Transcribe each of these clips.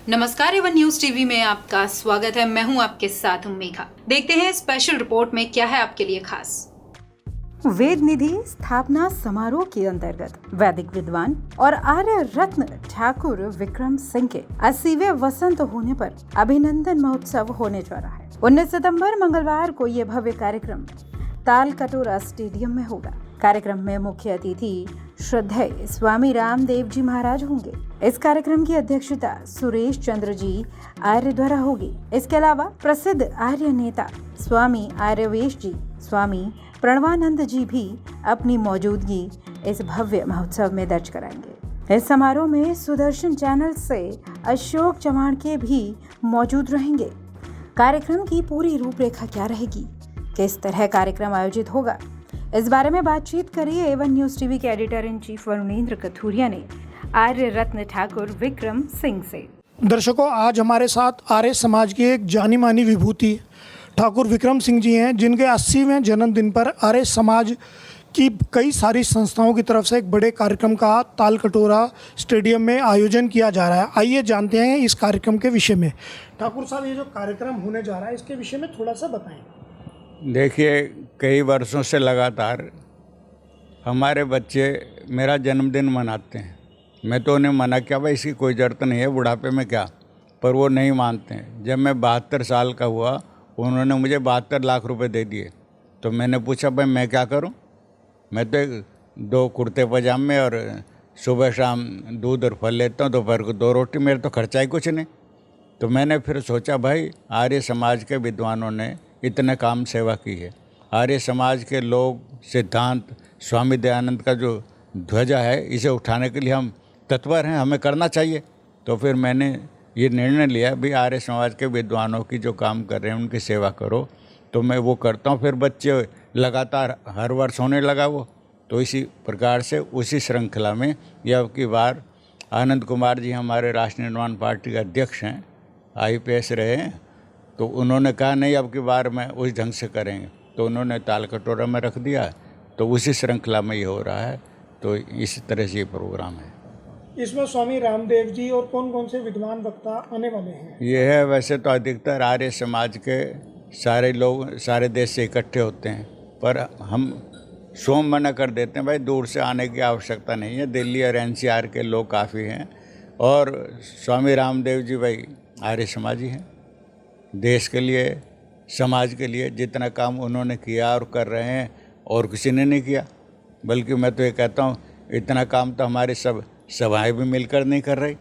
नमस्कार, Avon news TV में आपका स्वागत है। मैं हूं आपके साथ मेघा। देखते हैं स्पेशल रिपोर्ट में क्या है आपके लिए खास। वेद निधि स्थापना समारोह के अंतर्गत वैदिक विद्वान और आर्य रत्न ठाकुर विक्रम सिंह के 80वें वसंत होने पर अभिनंदन महोत्सव होने जा रहा है। 19 सितंबर मंगलवार को ये भव्य कार्यक्रम ताल कटोरा स्टेडियम में होगा। कार्यक्रम में मुख्य अतिथि श्रद्धेय स्वामी रामदेव जी महाराज होंगे। इस कार्यक्रम की अध्यक्षता सुरेश चंद्र जी आर्य द्वारा होगी। इसके अलावा प्रसिद्ध आर्य नेता स्वामी आर्यवेश जी, स्वामी प्रणवानंद जी भी अपनी मौजूदगी इस भव्य महोत्सव में दर्ज कराएंगे। इस समारोह में सुदर्शन चैनल से अशोक चवाणके भी मौजूद रहेंगे। कार्यक्रम की पूरी रूपरेखा क्या रहेगी, किस तरह कार्यक्रम आयोजित होगा, इस बारे में बातचीत करी एवन न्यूज टीवी के एडिटर इन चीफ वरुणेंद्र कथुरिया ने आर्य रत्न ठाकुर विक्रम सिंह से। दर्शकों, आज हमारे साथ आर्य समाज की एक जानी मानी विभूति ठाकुर विक्रम सिंह जी हैं, जिनके 80वें जन्मदिन पर आर्य समाज की कई सारी संस्थाओं की तरफ से एक बड़े कार्यक्रम का ताल कटोरा स्टेडियम में आयोजन किया जा रहा है। आइए जानते हैं इस कार्यक्रम के विषय में। ठाकुर साहब, ये जो कार्यक्रम होने जा रहा है इसके विषय में थोड़ा सा बताएं। देखिए, कई वर्षों से लगातार हमारे बच्चे मेरा जन्मदिन मनाते हैं। मैं तो उन्हें मना किया, भाई इसकी कोई ज़रूरत नहीं है, बुढ़ापे में क्या, पर वो नहीं मानते हैं। जब मैं 72 साल का हुआ, उन्होंने मुझे 72 लाख रुपए दे दिए। तो मैंने पूछा, भाई मैं क्या करूं? मैं तो 2 कुर्ते पजामे और सुबह शाम दूध और फल लेता हूं, दोपहर को 2 रोटी, मेरा तो खर्चा ही कुछ नहीं। तो मैंने फिर सोचा, भाई आर्य समाज के विद्वानों ने इतने काम सेवा की है। आर्य समाज के लोग सिद्धांत स्वामी दयानंद का जो ध्वजा है, इसे उठाने के लिए हम तत्पर हैं, हमें करना चाहिए। तो फिर मैंने ये निर्णय लिया, भी आर्य समाज के विद्वानों की जो काम कर रहे हैं उनकी सेवा करो। तो मैं वो करता हूँ। फिर बच्चे लगातार हर वर्ष होने लगा वो। तो इसी प्रकार से उसी श्रृंखला में यह अब की बार आनंद कुमार जी हमारे राष्ट्रीय निर्माण पार्टी के अध्यक्ष हैं, IPS रहे हैं। तो उन्होंने कहा नहीं, अब की बार में उस ढंग से करेंगे। तो उन्होंने ताल कटोरा में रख दिया। तो उसी श्रृंखला में ये हो रहा है। तो इसी तरह से ये प्रोग्राम है। इसमें स्वामी रामदेव जी और कौन कौन से विद्वान वक्ता आने वाले हैं? ये है, वैसे तो अधिकतर आर्य समाज के सारे लोग सारे देश से इकट्ठे होते हैं, पर हम स्वयं मना कर देते हैं, भाई दूर से आने की आवश्यकता नहीं है। दिल्ली और NCR के लोग काफ़ी हैं। और स्वामी रामदेव जी भाई आर्य समाजी हैं। देश के लिए, समाज के लिए जितना काम उन्होंने किया और कर रहे हैं, और किसी ने नहीं किया। बल्कि मैं तो ये कहता हूँ, इतना काम तो हमारी सब सभाएं भी मिलकर नहीं कर रही,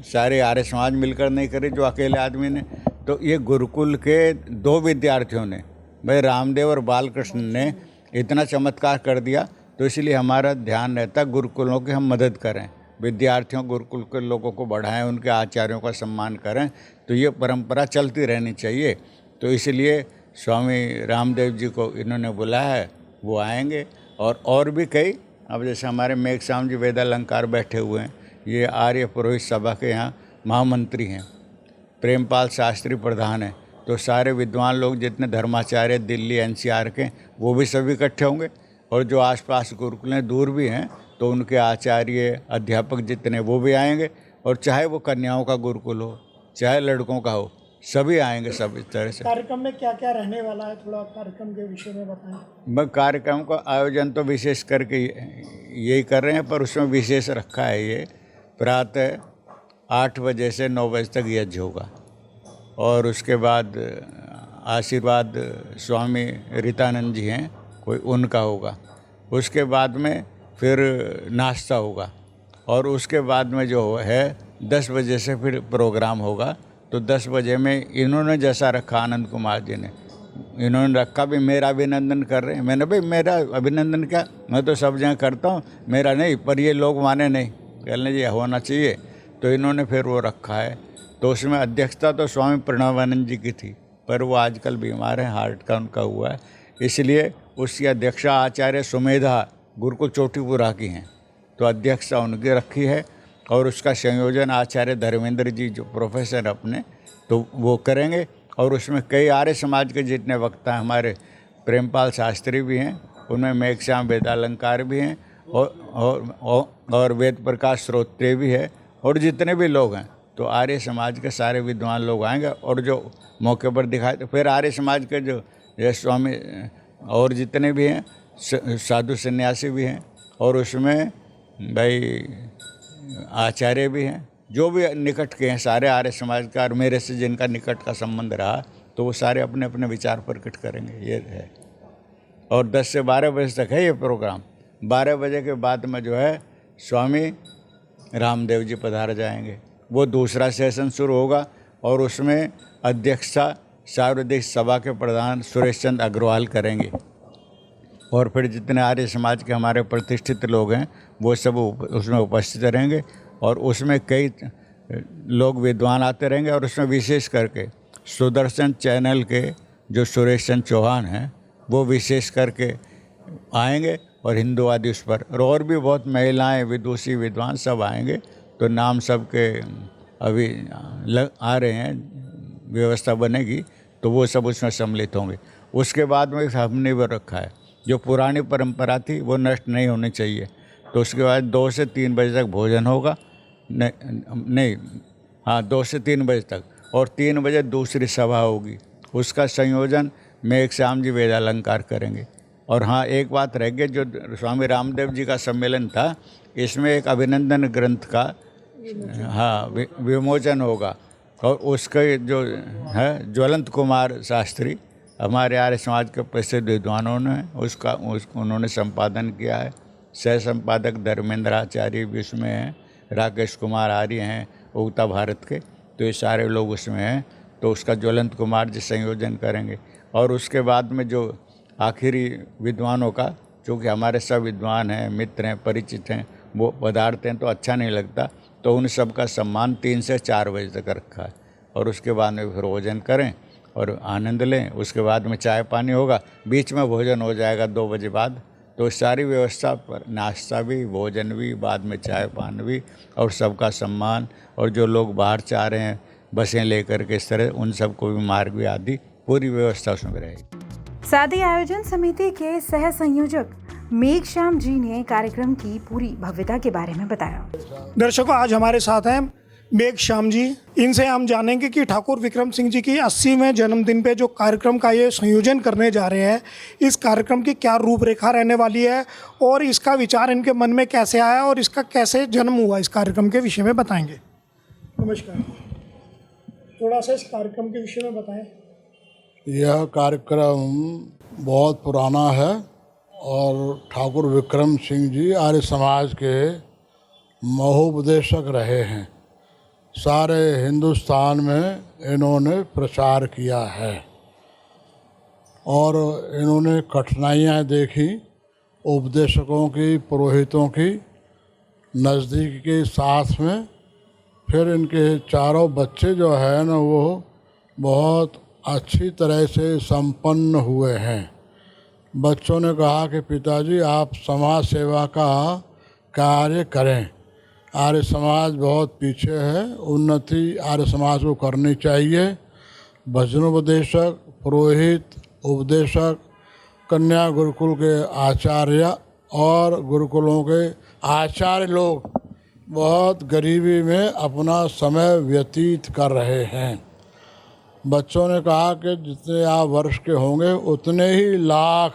सारे आर्य समाज मिलकर नहीं कर रही, जो अकेले आदमी ने। तो ये गुरुकुल के 2 विद्यार्थियों ने, भाई रामदेव और बालकृष्ण ने इतना चमत्कार कर दिया। तो इसलिए हमारा ध्यान रहता है गुरुकुलों की हम मदद करें, विद्यार्थियों गुरुकुल के लोगों को बढ़ाएं, उनके आचार्यों का सम्मान करें। तो ये परंपरा चलती रहनी चाहिए। तो इसलिए स्वामी रामदेव जी को इन्होंने बुलाया है, वो आएंगे। और भी कई, अब जैसे हमारे मेघश्याम जी वेदालंकार बैठे हुए हैं, ये आर्य पुरोहित सभा के यहाँ महामंत्री हैं। प्रेमपाल शास्त्री प्रधान हैं। तो सारे विद्वान लोग जितने धर्माचार्य दिल्ली NCR के, वो भी सभी इकट्ठे होंगे। और जो आसपास गुरुकुल हैं, दूर भी हैं, तो उनके आचार्य अध्यापक जितने, वो भी आएंगे। और चाहे वो कन्याओं का गुरुकुल हो, चाहे लड़कों का हो, सभी आएंगे। सब इस तरह से। कार्यक्रम में क्या क्या रहने वाला है, थोड़ा कार्यक्रम के विषय में बताएं। मैं कार्यक्रम का आयोजन तो विशेष करके यही कर रहे हैं, पर उसमें विशेष रखा है ये प्रातः 8 बजे से 9 बजे तक यज्ञ होगा। और उसके बाद आशीर्वाद स्वामी रीतानंद जी हैं, कोई उनका होगा। उसके बाद में फिर नाश्ता होगा। और उसके बाद में जो है 10 बजे से फिर प्रोग्राम होगा। तो 10 बजे में इन्होंने जैसा रखा, आनंद कुमार जी ने, इन्होंने रखा भी मेरा अभिनंदन कर रहे हैं। मैंने, भाई मेरा अभिनंदन क्या, मैं तो सब जगह करता हूँ, मेरा नहीं। पर ये लोग माने नहीं, कहने ये होना चाहिए। तो इन्होंने फिर वो रखा है। तो उसमें अध्यक्षता तो स्वामी प्रणवानंद जी की थी, पर वो आजकल बीमार हैं, हार्ट का उनका हुआ है। इसलिए उसकी अध्यक्षता आचार्य सुमेधा गुरुकुल चोटीपुरा की हैं। तो अध्यक्षता उनकी रखी है। और उसका संयोजन आचार्य धर्मेंद्र जी जो प्रोफेसर अपने, तो वो करेंगे। और उसमें कई आर्य समाज के जितने वक्ता हैं, हमारे प्रेमपाल शास्त्री भी हैं, उनमें मेघश्याम वेदालंकार भी हैं, और वेद प्रकाश श्रोत्रिय भी है, और जितने भी लोग हैं तो आर्य समाज के सारे विद्वान लोग आएंगे और जो मौके पर दिखाए, तो फिर आर्य समाज के जो ये स्वामी और जितने भी हैं साधु सन्यासी भी हैं, और उसमें भाई आचार्य भी हैं, जो भी निकट के हैं सारे आर्य समाज का, और मेरे से जिनका निकट का संबंध रहा तो वो सारे अपने अपने विचार प्रकट करेंगे, ये है। और 10 से 12 बजे तक है ये प्रोग्राम। 12 बजे के बाद में जो है स्वामी रामदेव जी पधार जाएंगे, वो दूसरा सेशन शुरू होगा और उसमें अध्यक्षता सार्वजनिक सभा के प्रधान सुरेश चंद्र अग्रवाल करेंगे, और फिर जितने आर्य समाज के हमारे प्रतिष्ठित लोग हैं वो सब उसमें उपस्थित रहेंगे, और उसमें कई लोग विद्वान आते रहेंगे, और उसमें विशेष करके सुदर्शन चैनल के जो सुरेश चंद्र चौहान हैं वो विशेष करके आएंगे, और हिंदूवादी उस पर, और भी बहुत महिलाएं विदुषी विद्वान सब आएंगे। तो नाम सबके अभी आ रहे हैं, व्यवस्था बनेगी तो वो सब उसमें सम्मिलित होंगे। उसके बाद में हमने वो रखा है जो पुरानी परंपरा थी वो नष्ट नहीं होनी चाहिए, तो उसके बाद 2 से 3 बजे तक भोजन होगा, नहीं हाँ 2 से 3 बजे तक, और 3 बजे दूसरी सभा होगी, उसका संयोजन मेघ श्याम जी वेदालंकार करेंगे। और हाँ एक बात रह गई, जो स्वामी रामदेव जी का सम्मेलन था इसमें एक अभिनंदन ग्रंथ का विमोचन होगा, और उसके जो है ज्वलंत कुमार शास्त्री हमारे आर्य समाज के प्रसिद्ध विद्वानों ने उन्होंने संपादन किया है। सह संपादक धर्मेंद्र आचार्य भी उसमें हैं, राकेश कुमार आर्य हैं उगता भारत के, तो ये सारे लोग उसमें हैं। तो उसका ज्वलंत कुमार जी संयोजन करेंगे, और उसके बाद में जो आखिरी विद्वानों का, चूँकि हमारे सब विद्वान हैं, मित्र हैं, परिचित हैं, वो पदार्थ हैं तो अच्छा नहीं लगता, तो उन सब का सम्मान 3 से 4 बजे तक रखा है, और उसके बाद में फिर भोजन करें और आनंद लें। उसके बाद में चाय पानी होगा, बीच में भोजन हो जाएगा 2 बजे बाद। तो सारी व्यवस्था पर नाश्ता भी, भोजन भी, बाद में चाय पानी भी, और सबका सम्मान, और जो लोग बाहर से आ रहे हैं बसें लेकर के इस तरह, उन सबको भी मार्ग भी आदि पूरी व्यवस्था उसमें रहेगी। साथ ही आयोजन समिति के सह संयोजक मेघ श्याम जी ने कार्यक्रम की पूरी भव्यता के बारे में बताया। दर्शकों, आज हमारे साथ हैं मेघ श्याम जी। इनसे हम जानेंगे कि ठाकुर विक्रम सिंह जी की 80वें जन्मदिन पे जो कार्यक्रम का ये संयोजन करने जा रहे हैं, इस कार्यक्रम की क्या रूपरेखा रहने वाली है, और इसका विचार इनके मन में कैसे आया, और इसका कैसे जन्म हुआ, इस कार्यक्रम के विषय में बताएंगे। नमस्कार, थोड़ा सा इस कार्यक्रम के विषय में बताएं। यह कार्यक्रम बहुत पुराना है, और ठाकुर विक्रम सिंह जी आर्य समाज के महोपदेशक रहे हैं। सारे हिंदुस्तान में इन्होंने प्रचार किया है, और इन्होंने कठिनाइयाँ देखी उपदेशकों की, पुरोहितों की, नज़दीक के साथ में। फिर इनके चारों बच्चे जो है ना वो बहुत अच्छी तरह से संपन्न हुए हैं। बच्चों ने कहा कि पिताजी आप समाज सेवा का कार्य करें, आर्य समाज बहुत पीछे है, उन्नति आर्य समाज को करनी चाहिए। भजनोपदेशक, पुरोहित, उपदेशक, कन्या गुरुकुल के आचार्य और गुरुकुलों के आचार्य लोग बहुत गरीबी में अपना समय व्यतीत कर रहे हैं। बच्चों ने कहा कि जितने आप वर्ष के होंगे उतने ही लाख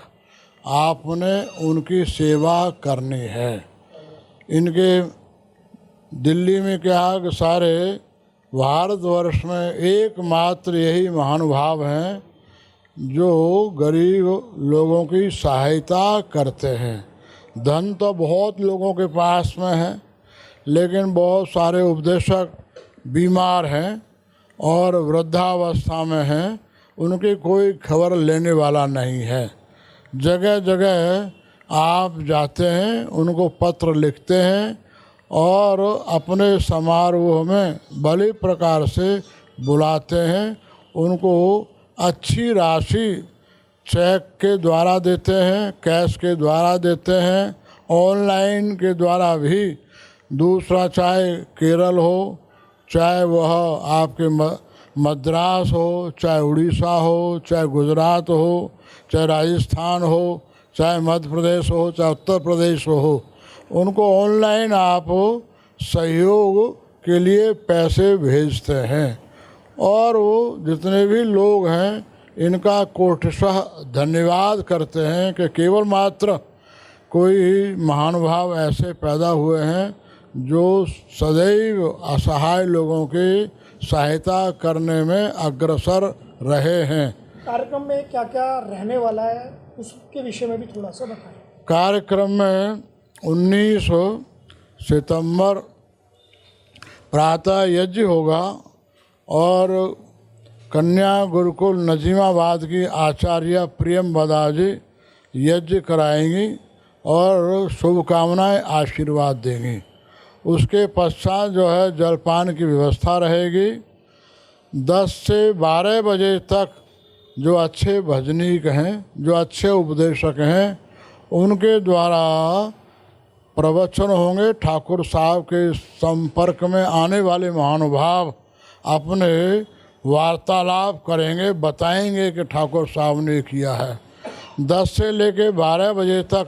आपने उनकी सेवा करनी है। इनके दिल्ली में क्या है कि सारे भारतवर्ष में एकमात्र यही महानुभाव हैं जो गरीब लोगों की सहायता करते हैं। धन तो बहुत लोगों के पास में है, लेकिन बहुत सारे उपदेशक बीमार हैं और वृद्धावस्था में हैं, उनकी कोई खबर लेने वाला नहीं है। जगह जगह आप जाते हैं, उनको पत्र लिखते हैं और अपने समारोह में भली प्रकार से बुलाते हैं। उनको अच्छी राशि चेक के द्वारा देते हैं, कैश के द्वारा देते हैं, ऑनलाइन के द्वारा भी। दूसरा, चाहे केरल हो, चाहे वह आपके मद्रास हो, चाहे उड़ीसा हो, चाहे गुजरात हो, चाहे राजस्थान हो, चाहे मध्य प्रदेश हो, चाहे उत्तर प्रदेश हो, उनको ऑनलाइन आप सहयोग के लिए पैसे भेजते हैं। और वो जितने भी लोग हैं इनका कोटिशः धन्यवाद करते हैं कि केवल मात्र कोई महानुभाव ऐसे पैदा हुए हैं जो सदैव असहाय लोगों की सहायता करने में अग्रसर रहे हैं। कार्यक्रम में क्या क्या रहने वाला है उसके विषय में भी थोड़ा सा बताएं। कार्यक्रम में 19 सितंबर प्रातः यज्ञ होगा और कन्या गुरुकुल नजीमाबाद की आचार्य प्रियम बदाजी यज्ञ कराएंगी और शुभकामनाएं आशीर्वाद देंगी। उसके पश्चात जो है जलपान की व्यवस्था रहेगी। 10 से 12 बजे तक जो अच्छे भजनीक हैं, जो अच्छे उपदेशक हैं, उनके द्वारा प्रवचन होंगे। ठाकुर साहब के संपर्क में आने वाले महानुभाव अपने वार्तालाप करेंगे, बताएंगे कि ठाकुर साहब ने किया है। 10 से लेकर 12 बजे तक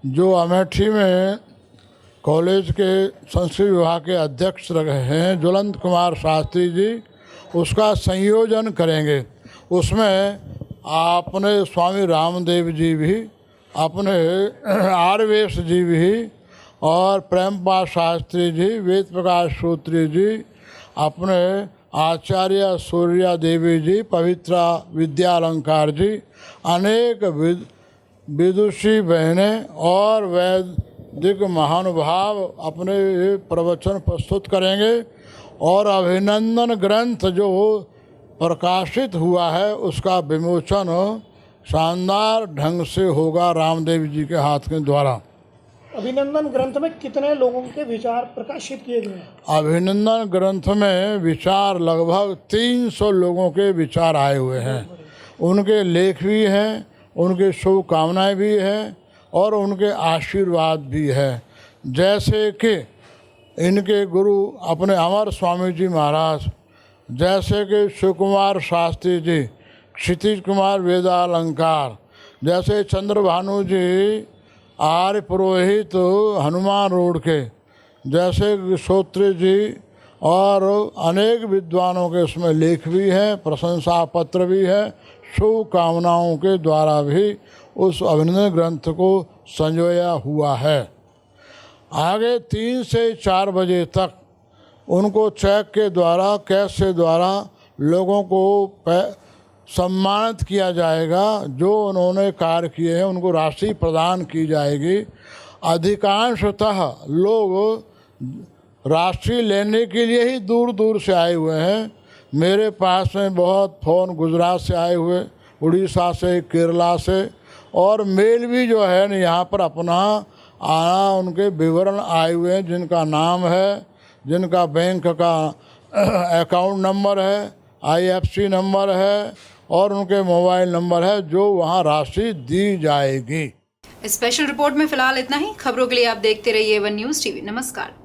जो अमेठी में कॉलेज के संस्कृत विभाग के अध्यक्ष रहे हैं ज्वलंत कुमार शास्त्री जी, उसका संयोजन करेंगे। उसमें अपने स्वामी रामदेव जी भी, अपने आरवेश जी भी और प्रेमपाल शास्त्री जी, वेद प्रकाश सूत्री जी, अपने आचार्य सूर्या देवी जी, पवित्रा विद्यालंकार जी, अनेक विदुषी बहनें और वैदिक महानुभाव अपने प्रवचन प्रस्तुत करेंगे। और अभिनंदन ग्रंथ जो प्रकाशित हुआ है उसका विमोचन शानदार ढंग से होगा रामदेव जी के हाथ के द्वारा। अभिनंदन ग्रंथ में कितने लोगों के विचार प्रकाशित किए गए हैं? अभिनंदन ग्रंथ में विचार लगभग 300 लोगों के विचार आए हुए हैं। उनके लेख भी हैं, उनके शुभकामनाएं भी हैं और उनके आशीर्वाद भी है। जैसे कि इनके गुरु अपने अमर स्वामी जी महाराज, जैसे कि शिव कुमार शास्त्री जी, क्षितिज कुमार वेदालंकार, जैसे चंद्रभानु जी आर्य पुरोहित हनुमान रोड के, जैसे श्रोत्री जी और अनेक विद्वानों के उसमें लेख भी हैं, प्रशंसा पत्र भी है। शुभकामनाओं के द्वारा भी उस अभिनंदन ग्रंथ को संजोया हुआ है। आगे 3 से 4 बजे तक उनको चेक के द्वारा, कैश के द्वारा लोगों को सम्मानित किया जाएगा। जो उन्होंने कार्य किए हैं उनको राशि प्रदान की जाएगी। अधिकांशतः लोग राशि लेने के लिए ही दूर दूर से आए हुए हैं। मेरे पास में बहुत फ़ोन गुजरात से आए हुए, उड़ीसा से, केरला से, और मेल भी जो है न यहाँ पर अपना आना उनके विवरण आए हुए हैं, जिनका नाम है, जिनका बैंक का अकाउंट नंबर है, IFC नंबर है और उनके मोबाइल नंबर है, जो वहाँ राशि दी जाएगी। स्पेशल रिपोर्ट में फिलहाल इतना ही। खबरों के लिए आप देखते रहिए वन न्यूज़ टीवी। नमस्कार।